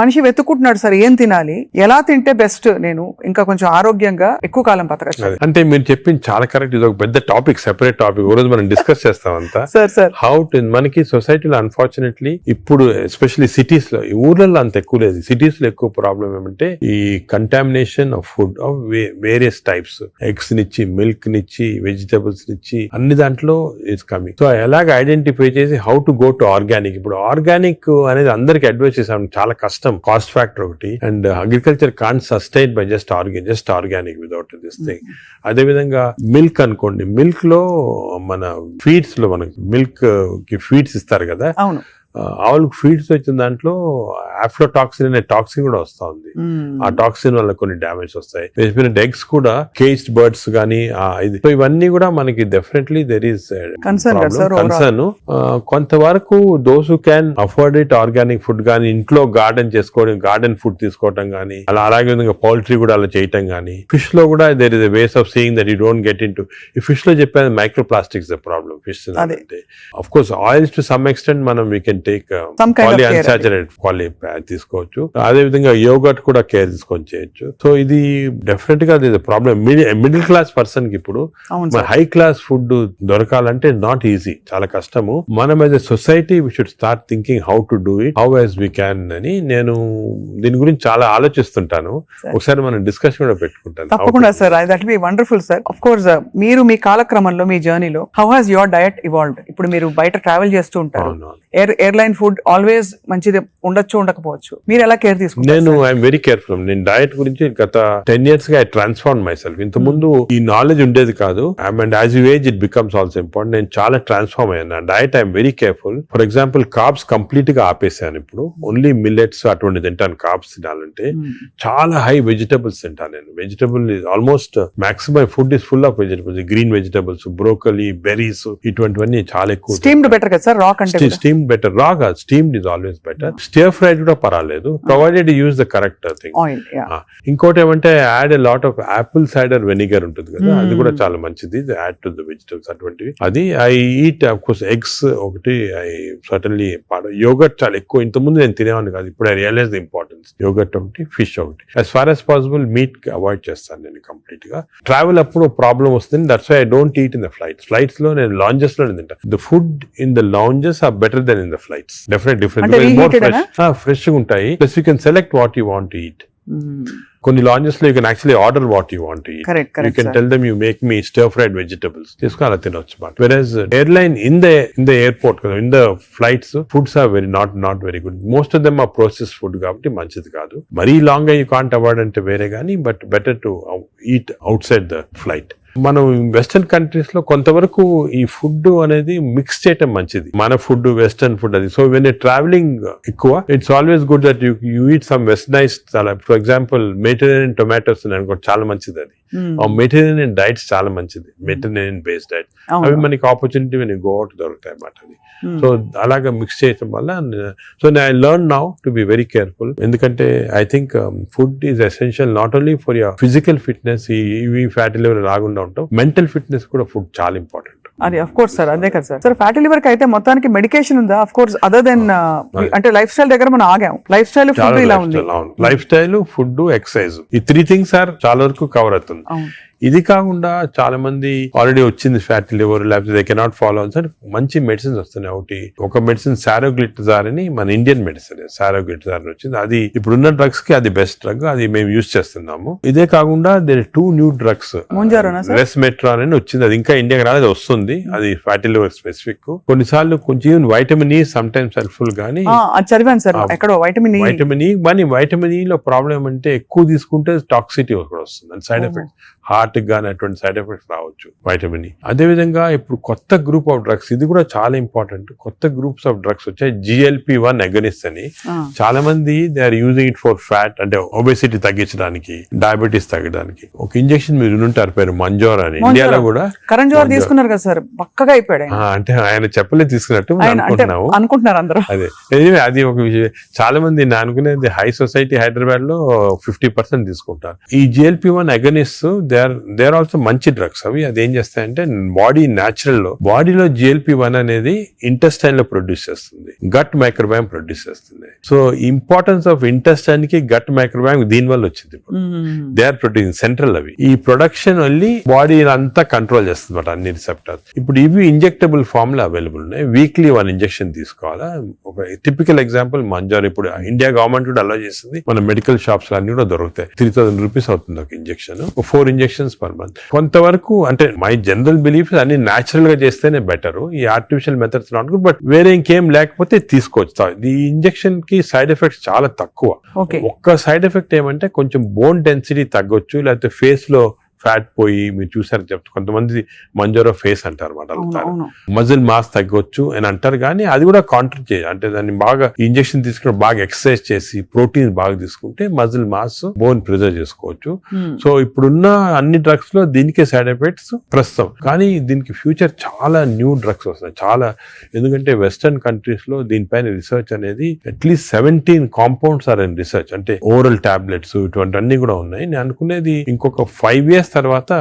మనిషి వెతుక్కుంటున్నాడు సార్ ఏం తినాలి, ఎలా తింటే బెస్ట్, నేను ఇంకా కొంచెం ఆరోగ్యంగా ఎక్కువ కాలం బతకచ్చు.
అంటే మీరు చెప్పింది చాలా కరెక్ట్. ఇది ఒక పెద్ద టాపిక్, సెపరేట్ టాపిక్, రోజు మనం డిస్కస్ చేస్తాం అంతా.
సార్
హౌ టు, మనకి సొసైటీలో అన్ఫార్చునేట్లీ ఇప్పుడు ఎస్పెషల్లీ సిటీస్ లో, ఈ ఊర్లలో అంత ఎక్కువ లేదు, సిటీస్ లో ఎక్కువ ప్రాబ్లం ఏమంటే ఈ contamination of food of various types, eggs నిచ్చి, మిల్క్ నిచ్చి, వెజిటబుల్స్ నిచ్చి, అన్ని దాంట్లో ఇట్స్ కమింగ్. సో ఎలాగ ఐడెంటిఫై చేసి how to go to organic. ఇప్పుడు ఆర్గానిక్ అనేది అందరికి అడ్వైస్ చేసాం, చాలా కష్టం, కాస్ట్ ఫ్యాక్టర్ ఒకటి, and agriculture can't sustain by just organic without this thing. అదే విధంగా మిల్క్ అనుకోండి, మిల్క్ లో మన ఫీడ్స్ లో మనకి మిల్క్ కి ఫీడ్స్ ఇస్తారు కదా, ఆవులకు ఫీడ్స్ వచ్చిన దాంట్లో ఆఫ్లోటాక్సిన్ అనే టాక్సిన్ కూడా వస్తా ఉంది. ఆ టాక్సిన్ వల్ల కొన్ని డ్యామేజ్ వస్తాయి. ఎగ్స్ కూడా కేజ్డ్ బర్డ్స్ గానీ, ఇది, సో ఇవన్నీ కూడా మనకి డెఫినెట్లీ దెర్ ఈస్ కన్సర్న్. కొంతవరకు those who can afford it, organic food గానీ, ఇంట్లో గార్డెన్ చేసుకోవడం, గార్డెన్ ఫుడ్ తీసుకోవటం గానీ, అలాగే విధంగా పౌల్ట్రీ కూడా అలా చేయటం గానీ. ఫిష్ లో కూడా there is a ways of seeing that you don't get into. ఈ ఫిష్ లో చెప్పేది micro plastics the problem. Fish అంటే of course oils to some extent మనం వీ కెన్ టేక్ పాలిఅన్సాచురేటెడ్ తీసుకోవచ్చు. అదే విధంగా యోగర్ట్ కూడా కేర్ తీసుకొని చేయొచ్చు. సో ఇది డెఫినెట్ గా ప్రాబ్లం. మిడిల్ క్లాస్ పర్సన్ కి ఇప్పుడు హై క్లాస్ ఫుడ్ దొరకాలంటే నాట్ ఈజీ, చాలా కష్టము. మనం as a society we should start thinking how to do it, how as we can అని నేను దీని గురించి చాలా ఆలోచిస్తుంటాను. ఒకసారి మనం డిస్కషన్ కూడా పెట్టుకుంటాను.
తప్పకుండా sir, that be wonderful sir. Of course మీరు మీ కాలక్రమంలో, మీ జర్నీలో how has your diet evolved? ఇప్పుడు మీరు బయట ట్రావెల్ చేస్తూ ఉంటారు, ఎయిర్లైన్ ఫుడ్ ఆల్వేస్ మంచిది ఉండొచ్చు, ఉండకపోవచ్చు, మీరు ఎలా కేర్ తీసుకుంటారు?
నేను ఐఎమ్ వెరీ కేర్ఫుల్. నేను డయట్ గురించి గత 10 years గా ఐ ట్రాన్స్ఫార్మ్ మై సెల్ఫ్. ఇంత ముందు ఈ నాలెడ్జ్ ఉండేది కాదు, and as you age it becomes also important. నేను చాలా ట్రాన్స్ఫార్మ్ అయ్యాను. Diet I'm very careful. For example carbs complete గా ఆపేసాను. ఇప్పుడు ఓన్లీ మిల్లెట్స్ అటువంటి తింటాను. కార్బ్స్ తినాలంటే చాలా హై వెజిటబుల్స్ తింటాను నేను. Vegetable almost maximum food is full of vegetables, green vegetables, broccoli, berries, ఇటువంటివన్నీ చాలా ఎక్కువ.
స్టీమ్డ్ బెటర్ కదా సార్, రా కంటే
స్టీమ్ బెటర్. కాదు, steamed is always better. Stir fried కూడా పర్వాలేదు, provided use the correct thing.
Oil.
ఇంకోటి ఏమంటే add a lot of Apple cider vinegar ఉంటుంది కదా, అది కూడా చాలా మంచిది, యాడ్ టు ద వెజిటబుల్స్ అటువంటివి. అది I eat of course eggs ఒకటి, ఐ సర్టన్లీ యోగర్ట్ చాలా ఎక్కువ. ఇంతకుముందు నేను తినేవాడిని కాదు, ఇప్పుడు I realise the importance. Yogurt ఒకటి, ఫిష్ ఒకటి. As far as possible meat avoid చేస్తాను నేను కంప్లీట్ గా. ట్రావెల్ అప్పుడు ప్రాబ్లం వస్తుంది, that's why I don't eat in the flights. Flights లో నేను లాంజెస్ లో తింటా. The food in the lounges are better than in the flights. Definite different, fresh ఉంటాయి. Plus you can select what you want to eat. కొన్ని lounges లో you can actually order what you want to eat. You can tell them you make me stir fried vegetables, తీసుకుని అలా తినొచ్చు. Versus airline in the airport కదా, in the flights foods are very not very good. Most of them are process food కాబట్టి మంచిది కాదు. మరీ long గా you can't avoid అంటే వేరే కానీ, but better to eat out side the flight. మనం వెస్టర్న్ కంట్రీస్ లో కొంతవరకు ఈ ఫుడ్ అనేది మిక్స్ చేయటం మంచిది, మన ఫుడ్ వెస్టర్న్ ఫుడ్ అది. సో వెన్ ట్రావెలింగ్ ఎక్కువ, it's always good that you eat some westernise. For example Mediterranean tomatoes అనుకో, చాలా మంచిది అది. మెడిటరేనియన్ డైట్స్ చాలా మంచిది, మెడిటరేనియన్ బేస్డ్ డైట్. అవి మనకి ఆపర్చునిటీ వెన్ గో అవుట్ దొరుకుతాయి అన్నమాట అది. సో అలాగా మిక్స్ చేయటం వల్ల, so I learn now to be very careful. ఎందుకంటే I think food is essential not only for your physical fitness, ఈ ఫ్యాటీ లివర్ రాకుండా ఉంటాం, మెంటల్ ఫిట్నెస్ కూడా ఫుడ్ చాలా ఇంపార్టెంట్.
అది అఫ్ కోర్స్ సార్, అదే కదా సార్. సార్ ఫ్యాటీ లివర్ కి అయితే మొత్తానికి మెడికేషన్ ఉందా? అఫ్ కోర్స్ అదర్ దెన్ అంటే లైఫ్ స్టైల్ దగ్గర మనం ఆగాం. లైఫ్ స్టైల్ ఫుడ్ ఇలా ఉంది.
లైఫ్ స్టైల్, ఫుడ్, ఎక్సర్సైజ్, ఈ 3 థింగ్స్ ఆర్ చాలా వరకు కవర్ అవుతుంది. ఇది కాకుండా చాలా మంది ఆల్రెడీ వచ్చింది ఫ్యాటీ లివర్, లేకపోతే దే కెనాట్ ఫాలో సార్, మంచి మెడిసిన్స్ వస్తున్నాయి. ఒకటి ఒక మెడిసిన్ సారోగ్లిటజార్ అని, మన ఇండియన్ మెడిసిన్ సారోగ్లిటజార్ వచ్చింది. అది ఇప్పుడున్న డ్రగ్స్ కి అది బెస్ట్ డ్రగ్, అది మేము యూజ్ చేస్తున్నాము. ఇదే కాకుండా దేర్ 2 న్యూ డ్రగ్స్, రెస్మెట్రాన్ అని వచ్చింది, అది ఇంకా ఇండియాకి రాలేదు, వస్తుంది. అది ఫ్యాటీ లివర్ స్పెసిఫిక్. కొన్నిసార్లు కొంచెం vitamin E some times helpful గానీ,
చదివాను సార్ ఎక్కడో వైటమిన్
ఈ. కానీ వైటమిన్ ఈ లో ప్రాబ్లం అంటే ఎక్కువ తీసుకుంటే టాక్సిటీ కూడా వస్తుంది, అండ్ సైడ్ ఎఫెక్ట్స్, హార్ట్ గానీ అటువంటి సైడ్ ఎఫెక్ట్స్ రావచ్చు వైటమిన్ ఈ. అదేవిధంగా ఇప్పుడు కొత్త గ్రూప్ ఆఫ్ డ్రగ్స్, ఇది కూడా చాలా ఇంపార్టెంట్. కొత్త గ్రూప్స్ ఆఫ్ డ్రగ్స్ వచ్చాయి, GLP-1 అగనిస్ట్ అని. చాలా మంది they are using it for fat, అంటే ఒబెసిటీ తగ్గించడానికి, డయాబెటీస్ తగ్గడానికి. ఒక ఇంజెక్షన్ మీరు ఉంటారు పేరు మంజోర్ అని, ఇండియాలో కూడా
కరణ్ జోహర్ తీసుకున్నారు కదా సార్, పక్కగా అయిపోయాడు.
అంటే ఆయన చెప్పలే తీసుకున్నట్టు అనుకుంటున్నాము,
అనుకుంటున్నారు అందరూ.
అదే అది ఒక విషయం. చాలా మంది నేను అనుకునేది హై సొసైటీ హైదరాబాద్ లో 50% తీసుకుంటారు ఈ GLP-1 agonist. They are also మంచి డ్రగ్స్ అవి. అది ఏం చేస్తాయంటే బాడీ న్యాచురల్ లో, బాడీలో GLP-1 అనేది ఇంటెస్టైన్ లో ప్రొడ్యూస్ చేస్తుంది, గట్ మైక్రోబయామ్ ప్రొడ్యూస్ చేస్తుంది. సో ఇంపార్టెన్స్ ఆఫ్ ఇంటెస్టైన్ కి గట్ మైక్రోబయామ్ దీని వల్ల వచ్చింది. దే ఆర్ ప్రొడ్యూసింగ్ సెంట్రల్, అవి ఈ ప్రొడక్షన్ వల్లి బాడీ అంతా కంట్రోల్ చేస్తుంది అన్నమాట, అన్ని రిసెప్టర్స్. ఇప్పుడు ఇవి ఇంజెక్టబుల్ ఫామ్ లో అవైలబుల్ ఉన్నాయి, వీక్లీ 1 ఇంజెక్షన్ తీసుకోవాలా. ఒక టిపికల్ ఎగ్జాంపుల్ మంజార్, ఇప్పుడు ఇండియా గవర్నమెంట్ కూడా అలో చేస్తుంది, మన మెడికల్ షాప్స్ అన్ని కూడా దొరుకుతాయి. 3000 రూపీస్ అవుతుంది ఒక ఇంజెక్షన్, 4 ఇంజెక్షన్స్ పర్ మంత్. కొంతవరకు అంటే మై జనరల్ బిలీఫ్ అన్ని న్యాచురల్ గా చేస్తేనే బెటర్, ఈ artificial methods not good. But వేరే ఇంకేం లేకపోతే తీసుకోవచ్చు. ఈ ఇంజెక్షన్ కి సైడ్ ఎఫెక్ట్స్ చాలా తక్కువ. ఒక్క సైడ్ ఎఫెక్ట్ ఏమంటే కొంచెం బోన్ డెన్సిటీ తగ్గొచ్చు, లేకపోతే ఫేస్ లో ఫ్యాట్ పోయి, మీరు చూసారు చెప్తారు కొంతమంది మంజోరో ఫేస్ అంటారు అనమాట, మజిల్ మాస్ తగ్గొచ్చు అని అంటారు. కానీ అది కూడా కాంట్రిబ్యూట్ చేయాలి, అంటే దాన్ని బాగా ఇంజెక్షన్ తీసుకుని బాగా ఎక్సర్సైజ్ చేసి ప్రోటీన్ బాగా తీసుకుంటే మజిల్ మాస్, బోన్ ప్రిజర్వ్ చేసుకోవచ్చు. సో ఇప్పుడున్న అన్ని డ్రగ్స్ లో దీనికే సైడ్ ఎఫెక్ట్స్ ప్రస్తుతం, కానీ దీనికి ఫ్యూచర్ చాలా న్యూ డ్రగ్స్ వస్తాయి చాలా. ఎందుకంటే వెస్టర్న్ కంట్రీస్ లో దీనిపైన రీసెర్చ్ అనేది at least 17 compounds are in research, అంటే ఓరల్ టాబ్లెట్స్ ఇటువంటి అన్ని కూడా ఉన్నాయి. నేను అనుకునేది ఇంకొక 5 years తర్వాత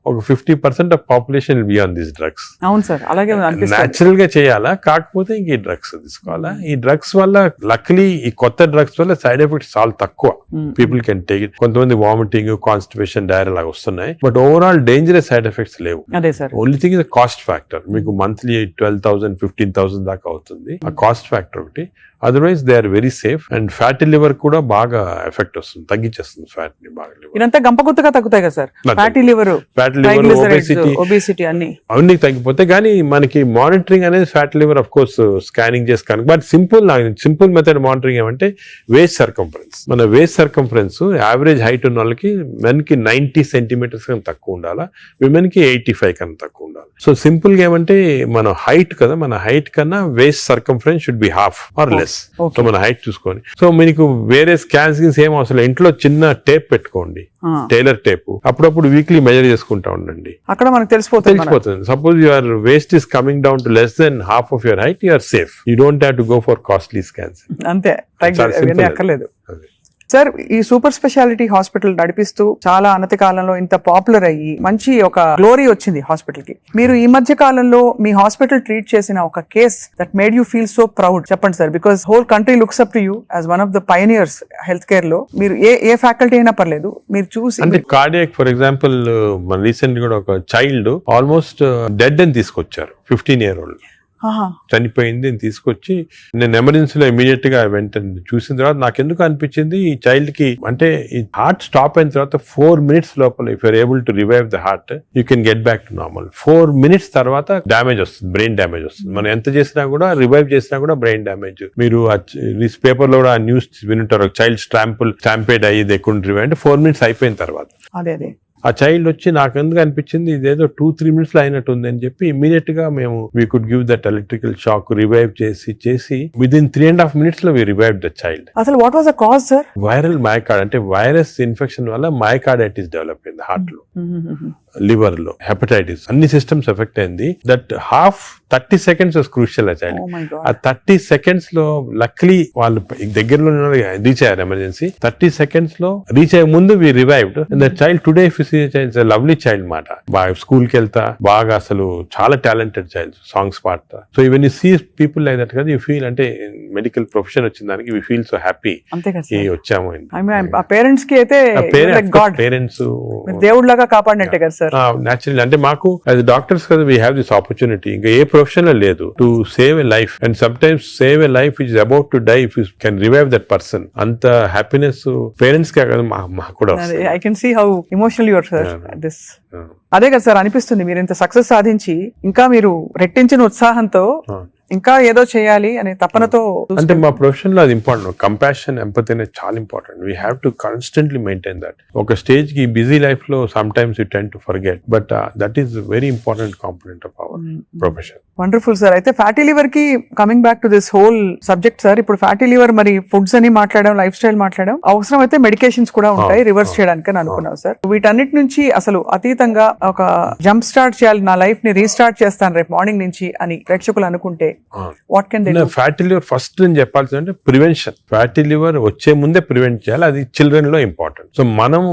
ఒక 50% of population will be on these drugs.
అవును సార్, అలాగే
న్యాచురల్ గా చేయాలా, కాకపోతే ఇంక ఈ డ్రగ్స్ తీసుకోవాలా. ఈ డ్రగ్స్ వల్ల లక్లీ ఈ కొత్త డ్రగ్స్ వల్ల సైడ్ ఎఫెక్ట్స్ చాలా తక్కువ, పీపుల్ కెన్ టేక్ ఇట్. కొంతమంది వామిటింగ్, కాన్స్టిపేషన్, డైరియా లాగా వస్తున్నాయి, but overall dangerous side effects లేవు. Only thing is cost factor. మీకు మంత్లీ 12,000 15,000 దాకా అవుతుంది, ఆ కాస్ట్ ఫ్యాక్టర్ ఒకటి. Otherwise they are very safe. And fatty liver కూడా బాగా ఎఫెక్ట్ వస్తుంది, తగ్గించేస్తుంది ఫ్యాట్ ని బాగా.
ఇదంతా గంపగుత్తగా తగ్గుతాయి కదా సార్, ఫ్యాటీ లివర్, ఒబేసిటీ
అన్ని తగ్గిపోతాయి. కానీ మనకి మానిటరింగ్ అనేది fatty liver of course scanning చేసి కనుక, బట్ సింపుల్ మెథడ్ మానిటరింగ్ ఏమంటే వేస్ట్ సర్కంఫరెన్స్. మన వేస్ట్ సర్కంఫరెన్స్ యావరేజ్ హైట్ ఉన్న వాళ్ళకి మెన్ కి 90 centimeters కన్నా తక్కువ ఉండాలా, విమెన్ కి 85 కన్నా తక్కువ ఉండాలి. సో సింపుల్ గా ఏమంటే మన హైట్ కదా, మన హైట్ కన్నా waist circumference should be half or less. So మన హైట్ చూసుకొని, సో మీకు వేరే స్కాన్స్ ఏం అవసరం, ఇంట్లో చిన్న టేప్ పెట్టుకోండి, టైలర్ టేప్, అప్పుడప్పుడు వీక్లీ మెజర్ చేసుకుంటా ఉండండి,
అక్కడ మనకు తెలిసిపోతుంది.
Suppose your waist is coming down to less than half of your height, you're safe. You don't have to go for costly scans.
అంతే, అక్కర్లేదు. సార్, ఈ సూపర్ స్పెషాలిటీ హాస్పిటల్ నడిపిస్తూ చాలా అనతి కాలంలో ఇంత పాపులర్ అయ్యి మంచి ఒక గ్లోరీ వచ్చింది హాస్పిటల్ కి. మీరు ఈ మధ్య కాలంలో మీ హాస్పిటల్ ట్రీట్ చేసిన ఒక case that made you feel so proud చెప్పండి sir, because whole country looks up to you as one of the pioneers health care లో. మీరు ఏ ఫ్యాకల్టీ అయినా పర్లేదు, మీరు చూసి
అంటే కార్డియాక్ ఫర్ ఎగ్జాంపుల్, మన రీసెంట్ కూడా ఒక చైల్డ్ ఆల్మోస్ట్ డెడ్ అని తీసుకొచ్చారు, 15-year-old చనిపోయింది అని తీసుకొచ్చి, నేను ఎమర్జెన్సీలో ఇమీడియట్ గా వెంటనే చూసిన తర్వాత నాకు ఎందుకు అనిపించింది, ఈ చైల్డ్ కి అంటే ఈ హార్ట్ స్టాప్ అయిన తర్వాత 4 minutes లోపల if you're able to revive the heart you can get back to normal. 4 minutes తర్వాత డ్యామేజ్ వస్తుంది, బ్రెయిన్ డ్యామేజ్ వస్తుంది. మనం ఎంత చేసినా కూడా, రివైవ్ చేసినా కూడా బ్రెయిన్ డ్యామేజ్. మీరు పేపర్ లో కూడా ఆ న్యూస్ వినుంటారు, చైల్డ్ స్టాంపేడ్ అయ్యి దే కుడెంట్ రివైవ్ అంటే 4 minutes అయిపోయిన తర్వాత.
అదే
ఆ చైల్డ్ వచ్చి నాకు ఎందుకు అనిపించింది ఇదేదో 2-3 minutes లో అయినట్టు ఉంది అని చెప్పి ఇమీడియట్ గా మేము we could give that electrical shock, revive చేసి విదిన్ 3.5 minutes లో వీ రివైవ్ ద చైల్డ్.
అసలు what was the cause sir?
Viral మయోకార్డ్ అంటే వైరస్ ఇన్ఫెక్షన్ వల్ల మయోకార్డైటిస్ డెవలప్ అయింది హార్ట్ లో, లివర్ లో, హెపటైటిస్, అన్ని సిస్టమ్స్ ఎఫెక్ట్ అయింది. That 30 seconds was crucial. ఆ చైల్డ్ ఆ 30 seconds లో లక్లీ వాళ్ళు దగ్గరలో రీచ్ అయ్యారు ఎమర్జెన్సీ. 30 seconds లో రీచ్ అయ్యే ముందు we revived. That child today if you see child lovely child మాట, బాగా స్కూల్ కి వెళ్తా, బాగా అసలు చాలా టాలెంటెడ్ చైల్డ్, సాంగ్స్ పాడతా. So even you see people like that కదా, యూ ఫీల్ అంటే మెడికల్ ప్రొఫెషన్ వచ్చిన దానికి వి ఫీల్ సో హ్యాపీ వచ్చాము.
పేరెంట్స్ కి అయితే
పేరెంట్స్
దేవుడిలాగా కాపాడినట్టే కదా సార్.
నేచురల్ అంటే మాకు యాజ్ డాక్టర్స్ కదా వీ హ్యావ్ దిస్ ఆపర్చునిటీ. ఇంకా ఏ ప్రొఫెషన్ లో లేదు to save a life, and sometimes save a life which is about to die if you can revive that person. అంత happiness parents కే కదా మాకు కూడా.
I can see how emotional you are sir this. అదే కదా sir అనిపిస్తుంది, మీరు ఇంత సక్సెస్ సాధించి ఇంకా మీరు రెట్టించిన ఉత్సాహంతో ఇంకా ఏదో చేయాలి అనే తపనతో.
అంటే మా ప్రొఫెషన్ లో అది ఇంపార్టెంట్. కంపాషన్, ఎంపతి అనేది చాలా important. We have to constantly maintain that. ఒక స్టేజ్ కి బిజీ లైఫ్ లో some times you tend to forget, but that is very important component of our profession.
Wonderful sir. అయితే fatty liver కి coming back to this whole subject sir, ఇప్పుడు fatty liver మరి foods అని మాట్లాడడం, life style మాట్లాడడం, అవసరం అయితే medications కూడా ఉంటాయి రివర్స్ చేయడానికి అని అనుకున్నాం సార్. వీటన్నిటి నుంచి అసలు అతీతంగా ఒక జంప్ స్టార్ట్ చేయాలి, నా లైఫ్ ని రీస్టార్ట్ చేస్తాను రేపు మార్నింగ్ నుంచి అని ప్రేక్షకులు అనుకుంటే what can they do?
Fatty liver first నేను చెప్పాల్సిందంటే ప్రివెన్షన్. ఫ్యాటీ లివర్ వచ్చే ముందే ప్రివెంట్ చేయాలి, అది చిల్డ్రన్ లో ఇంపార్టెంట్. సో మనము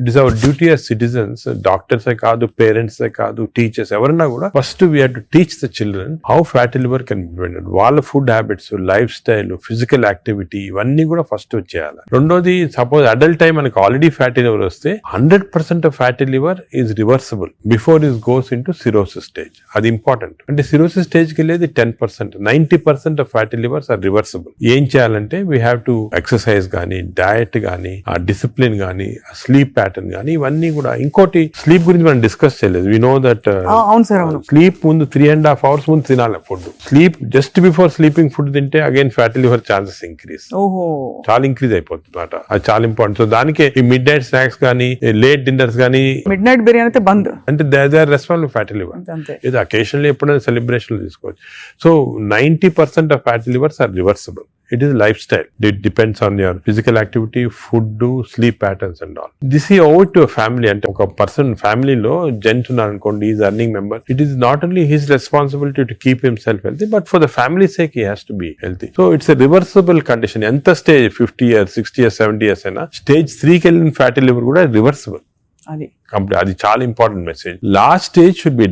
it is our duty as citizens, డాక్టర్సే కాదు, పేరెంట్సే కాదు, టీచర్స్ ఎవరన్నా కూడా first we have to teach the children how fatty liver can be prevented. వాళ్ళ food habits, lifestyle, physical activity ఇవన్నీ కూడా ఫస్ట్ వచ్చేయాలి. రెండోది, సపోజ్ అడల్ట్ టైం మనకి ఆల్రెడీ ఫ్యాటీ లివర్ వస్తే 100% of fatty liver is reversible before it goes into cirrhosis stage. అది important. అంటే cirrhosis stage కి వెళ్ళేది 10%, 90% of fatty livers are reversible. ఏం చేయాలంటే వీ హ్యావ్ టు ఎక్సర్సైజ్ కానీ, డయట్ కానీ, ఆ డిసిప్లిన్ కానీ, స్లీప్ ప్యాటర్న్ కానీ, ఇవన్నీ కూడా. ఇంకోటి, స్లీప్ గురించి మనం డిస్కస్ చేయలేదు. వి నో దట్ స్లీప్ ముందు 3.5 hours ముందు తినాలి food. Sleep just before sleeping food తింటే again fatty liver chances increase, చాలా ఇంక్రీజ్ అయిపోతుంది అన్నమాట. అది చాలా ఇంపార్టెంట్. సో దానికి ఈ మిడ్ నైట్ స్నాక్స్ కానీ, లేట్ డిన్నర్స్ కానీ,
మిడ్ నైట్ బిర్యానీ అయితే బంద్ అంటే
they are responsible fatty liver. ఇది అకేషనల్లీ ఎప్పుడైనా సెలబ్రేషన్ తీసుకోవచ్చు. So 90% of fatty livers are reversible. It is lifestyle. It depends on your physical activity, food, sleep patterns and all. This is over to a family. And a person family lo gent unnarukondi, is earning member. It is not only his responsibility to keep himself healthy, but for the family's sake he has to be healthy. So it's a reversible condition. Enta stage 50 years, 60 years, 70 years aina stage 3 ki ellin fatty liver kuda reversible. అది చాలా important message. Last stage should be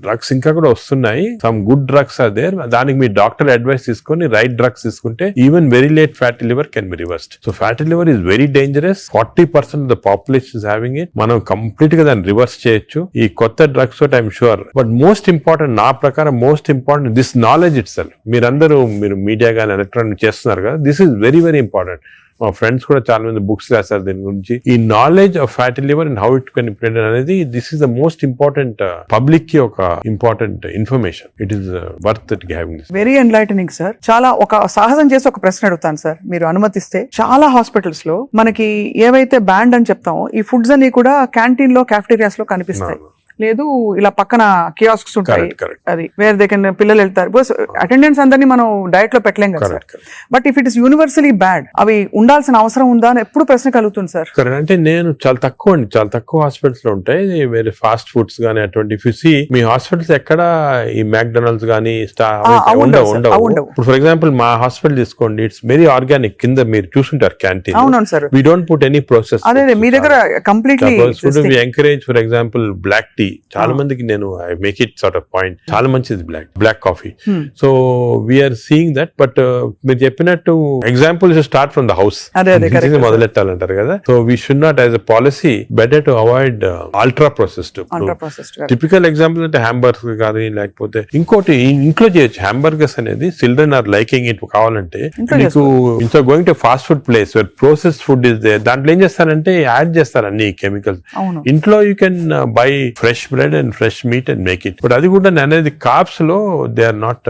drugs ఇంకా కూడా వస్తున్నాయి. Some good drugs are there. దానికి మీ doctor advice తీసుకొని right drugs తీసుకుంటే even very late fatty liver can be reversed. So fatty liver is very dangerous. 40% of the population is having it. మనం complete గా దాన్ని రివర్స్ చేయొచ్చు ఈ కొత్త డ్రగ్స్ తోటి, I'm sure. But most important, నా ప్రకారం most important this knowledge it self. మీరు మీడియా కానీ ఎలక్ట్రానిక్ చేస్తున్నారు కదా, this is very very important. మా ఫ్రెండ్స్ కూడా చాలా మంది బుక్స్ రాశారు దీని గురించి. ఈ knowledge of fatty liver and how it can prevent అనేది, this is the most important public కి ఒక important information. It is worth it having this.
Very enlightening sir. చాలా ఒక సాహసం చేసి ఒక ప్రశ్న అడుగుతాను సార్, మీరు అనుమతిస్తే. చాలా హాస్పిటల్స్ లో మనకి ఏవైతే బ్యాండ్ అని చెప్తామో ఈ ఫుడ్స్ అన్ని కూడా క్యాంటీన్ లో, క్యాఫ్టీరియాస్ లో కనిపిస్తాయి. లేదు ఇలా పక్కన కియాస్క్స్ ఉంటాయి,
Correct.
అది వేర్ దే కెన్ పిల్లలు వెళ్తారు. బికాస్ అటెండెన్స్ అందరినీ మనం డైట్ లో పెట్టలేం కదా sir. But if it is universally bad, అవి ఉండాల్సిన అవసరం ఉందా అని ఎప్పుడు ప్రశ్న కలుగుతుంది సార్.
కరెక్ట్. అంటే నేను చాలా తక్కువ హాస్పిటల్స్ లో ఉంటాయి వేరే ఫాస్ట్ ఫుడ్స్ గానీ అటువంటి. ఇఫ్ యు సీ మీ హాస్పిటల్స్ ఎక్కడ ఈ మ్యాక్డొనాల్డ్స్ గానీ ఉండవు. ఇప్పుడు ఫర్ ఎగ్జాంపుల్ మా హాస్పిటల్ తీసుకోండి, ఇట్స్ వెరీ ఆర్గానిక్. కింద మీరు చూసుంటారు క్యాంటీన్.
అవునవును sir.
We don't put any process.
అదే మీ దగ్గర completely
encourage. For example black tea, చాలా మందికి నేను I make it sort of point, చాలా మంచిది black coffee. So we are seeing that. But మీరు చెప్పినట్టు example start from the house మొదలెట్టాలంటారు కదా. So we should not as a policy better to avoid ultra processed. Typical example అంటే hamburger కానీ లేకపోతే ఇంకోటి ఇంట్లో చేయొచ్చు. హ్యాంబర్గర్స్ అనేది చిల్డ్రన్ ఆర్ లైకింగ్ ఇట్. కావాలంటే మీకు ఇంట్లో going to fast food place where processed food is there, దాంట్లో ఏం చేస్తారంటే యాడ్ చేస్తారు అన్ని కెమికల్స్. ఇంట్లో you can buy fresh bread and fresh meat and make it. But అది కూడా అనేది కార్బ్స్ లో they are not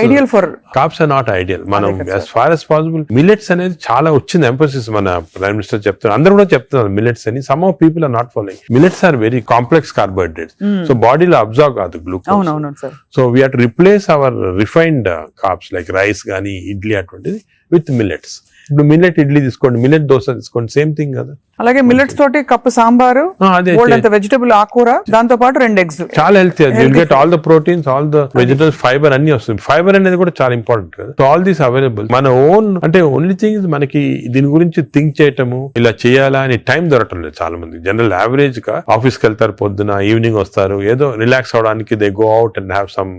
ideal for
carbs are not ideal. మనం as far as possible millets అనేది చాలా వచ్చింది ఎంఫోసిస్. మన ప్రైమ్ మినిస్టర్ చెప్తున్నారు, అందరూ కూడా చెప్తున్నారు మిల్లెట్స్ అని. Some of people are not following. Millets are very complex carbohydrates. So బాడీలో అబ్జర్వ్ కాదు glucose. So we have to replace our refined carbs like rice కానీ ఇడ్లీ అటువంటిది విత్ మిల్లెట్స్. ఇప్పుడు మిల్లెట్ ఇడ్లీ తీసుకోండి, మిల్లెట్ దోశ తీసుకోండి, సేమ్ థింగ్ కదా.
అలాగే మిల్లెట్స్ తోటి కప్పు సాంబారు, వెజిటబుల్ ఆకుకూర, దాంతో పాటు 2 eggs.
చాలా healthy. You'll get all the proteins, all the vegetables, fibre అన్ని వస్తుంది. ఫైబర్ అనేది కూడా చాలా ఇంపార్టెంట్ కదా. So all these available. మన ఓన్ అంటే ఓన్లీ థింగ్ మనకి దీని గురించి థింక్ చేయటము, ఇలా చేయాలా అని టైం దొరకటం లేదు చాలా మంది. జనరల్ యావరేజ్ గా ఆఫీస్కి వెళ్తారు, పొద్దున ఈవినింగ్ వస్తారు, ఏదో రిలాక్స్ అవడానికి they go out and have some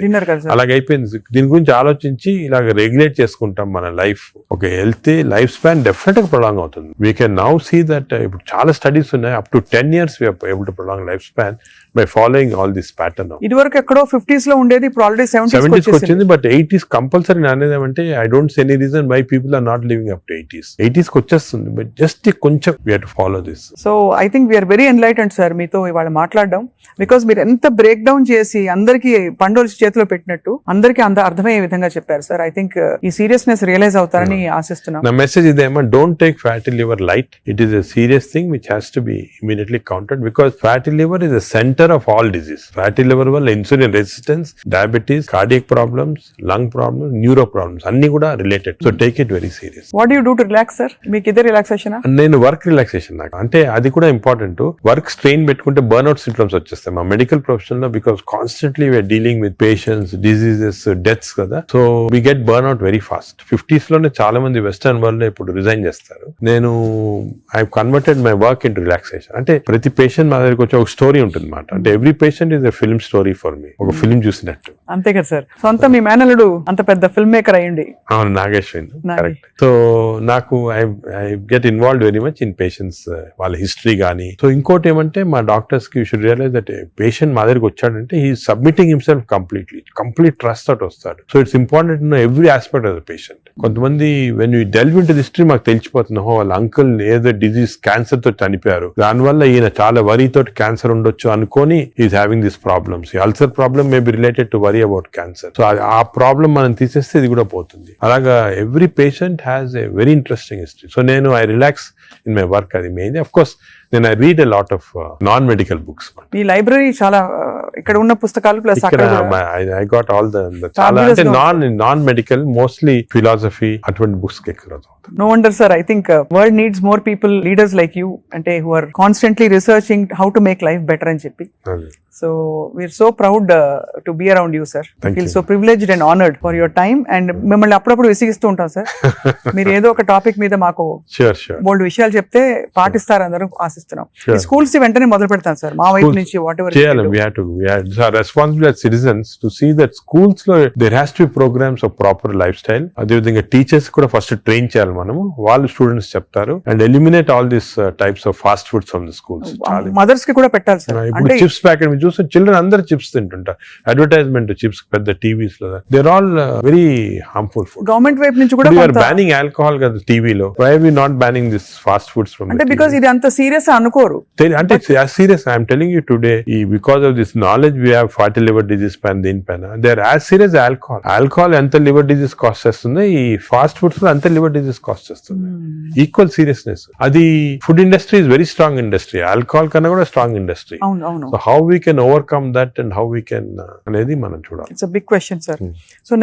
dinner. అలాగే అయిపోయింది. దీని గురించి ఆలోచించి ఇలాగ రెగ్యులేట్ చేసుకుంటాం మన లైఫ్. ఒక హెల్తీ లైఫ్ స్పాన్ డెఫినెట్ గా ప్రొలాంగ్ అవుతుంది. We can now see that ఇప్పుడు చాలా స్టడీస్ ఉన్నాయి, up to 10 years we are able to prolong life span by following all this pattern.
ఇదివరకు ఎక్కడో 50s లో ఉండేది, ఇప్పుడు ఆల్రెడీ 70s
వచ్చింది. బట్ 80s కంపల్సరీ అనేది ఏమంటే I don't see any reason why people are not living up to 80s కి వచ్చేస్తుంది. బట్ జస్ట్ కొంచెం we have to follow this.
So I think we are very enlightened sir మీతో ఇవాళ మాట్లాడడం. Because మీరు ఎంత బ్రేక్ డౌన్ చేసి అందరికి పండోలు చేతిలో పెట్టినట్టు అందరికి అర్థమయ్యే విధంగా చెప్పారు సార్. ఐ థింక్ ఈ సీరియస్నెస్ రియలైజ్ అవుతారని ఆశిస్తున్నాం.
నా మెసేజ్ ఇదేమో, don't take fatty liver light. It is a serious thing which has to be immediately countered, because fatty liver is the center of all disease. Fatty liver వల్ల insulin resistance, diabetes, cardiac problems, lung problems, neuro problems అన్ని కూడా related. So take it very serious.
What you do to relax sir? మీకు ఇదే relaxation?
నేను work relaxation నాకు అంటే అది కూడా ఇంపార్టెంట్. వర్క్ స్ట్రెయిన్ పెట్టుకుంటే బర్న్అవుట్ సింప్టమ్స్ వచ్చేస్తాయి మా మెడికల్ ప్రొఫెషన్ లో. Because constantly we are dealing with patients, diseases, deaths కదా. So we get burnout very fast. 50s లోనే చాలా మంది వెస్టర్న్ వరల్డ్ లో ఇప్పుడు రిజైన్ చేస్తారు. నేను I converted my work into relaxation. అంటే ప్రతి పేషెంట్ మా దగ్గరికి వచ్చి ఒక స్టోరీ ఉంటుంది అన్నమాట. అంటే every patient is a film story for me. ఒక ఫిల్మ్ చూసినట్టు.
అంతే కదా సార్. సొంత మీ మేనల్లుడు అంత పెద్ద ఫిల్మ్ మేకర్ అయ్యండి.
అవును, నాగేశ్వరి. కరెక్ట్. సో నాకు I get involved very much in patients, వాళ్ళ హిస్టరీ కానీ. సో ఇంకోటి ఏమంటే మా డాక్టర్స్ కి you should realise that patient మా దగ్గరికి వచ్చాడంటే he submitting himself complete trust తోటి వస్తాడు. So it's important to know every aspect of the patient. కొంతమంది when you delve into the history మాకు తెలిసిపోతుంది, వాళ్ళ అంకుల్ ఏదో డిజీజ్ క్యాన్సర్ తో చనిపోయారు, దానివల్ల ఈయన చాలా వరీ తోటి క్యాన్సర్ ఉండొచ్చు అనుకొని is having this problems. Ulcer problem may be related to worry about cancer. So ఆ ప్రాబ్లమ్ మనం తీసేస్తే ఇది కూడా పోతుంది. అలాగా every patient has a very interesting history. So నేను I relax in my work. అది మెయిన్. ఆఫ్ కోర్స్ నేను I read a lot of non medical books.
ఈ లైబ్రరీ చాలా ఇక్కడ ఉన్న పుస్తకాలు plus
I got all the చాలా అంటే నాన్ మెడికల్, మోస్ట్లీ ఫిలాసఫీ అటువంటి బుక్స్ ఎక్కువ.
No wonder sir, I think world needs more people, leaders like you, ante who are constantly researching how to make life better అని చెప్పి. So we're so proud to be around you sir. I feel so privileged and honored for your time, and మిమ్మల్ని అప్పుడప్పుడు విసిగిస్తూ ఉంటాం sir. మీరు ఏదో ఒక topic మీద మాకు బోల్డ్ విషయాలు చెప్తే పాటిస్తారు అందరూ ఆశిస్తున్నాం. ఈ స్కూల్స్ వెంటనే మొదలు పెడతాం సార్ మా వైపు నుంచి. What ever
we are responsible as citizens to see that schools lo there has to be programs of proper lifestyle. అదే విధంగా టీచర్స్ కూడా ఫస్ట్ ట్రైన్ చేయాలి మనము. వాళ్ళు స్టూడెంట్స్ చెప్తారు and eliminate all this types of fast foods from the schools.
Mothers కి కూడా పెట్టాలి సార్.
ఇప్పుడు చిప్స్ ప్యాకెట్ మీరు చూస్తే చిల్డ్రన్ అందరూ చిప్స్ తింటుంటారు. అడ్వర్టైజ్మెంట్ చిప్స్ పెద్ద టీవీస్ లో there all very harmful food.
Government వైపు నుంచి కూడా
బ్యానింగ్ ఆల్కహాల్ కదా టీవీలో. Why are we not banning this fast foods from?
అంటే బికాజ్ ఇది అంత సీరియస్ అనుకోరు.
అంటే serious I'm telling you today, because of this non knowledge we have fatty liver disease పైన దీనిపైన they are as serious alcohol ఎంత liver disease cost చేస్తుంది, ఈ ఫాస్ట్ ఫుడ్స్ లో అంత లివర్ డిజీస్ కాస్ట్ చేస్తుంది. Equal seriousness. అది food industry is very strong industry, alcohol కన్నా కూడా స్ట్రాంగ్ ఇండస్ట్రీ.
అవును అవును.
So how we can overcome that and how we can అనేది మనం చూడాలి.
It's a big question sir. So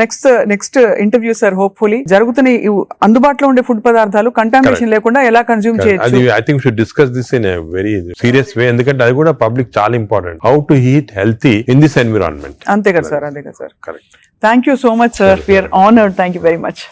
next interview sir, hopefully జరుగుతున్న ఈ అందుబాటులో ఉండే ఫుడ్ పదార్థాలు కంటామినేషన్ లేకుండా ఎలా కన్జ్యూమ్
అది
చేయొచ్చు.
I think should discuss this in a very serious way, ఎందుకంటే అది కూడా పబ్లిక్ చాలా important. How to eat healthy in this environment.
అంతే కదా సార్, అంతే కదా sir.
Correct.
Thank you so much sir, we are honoured. Thank you very much.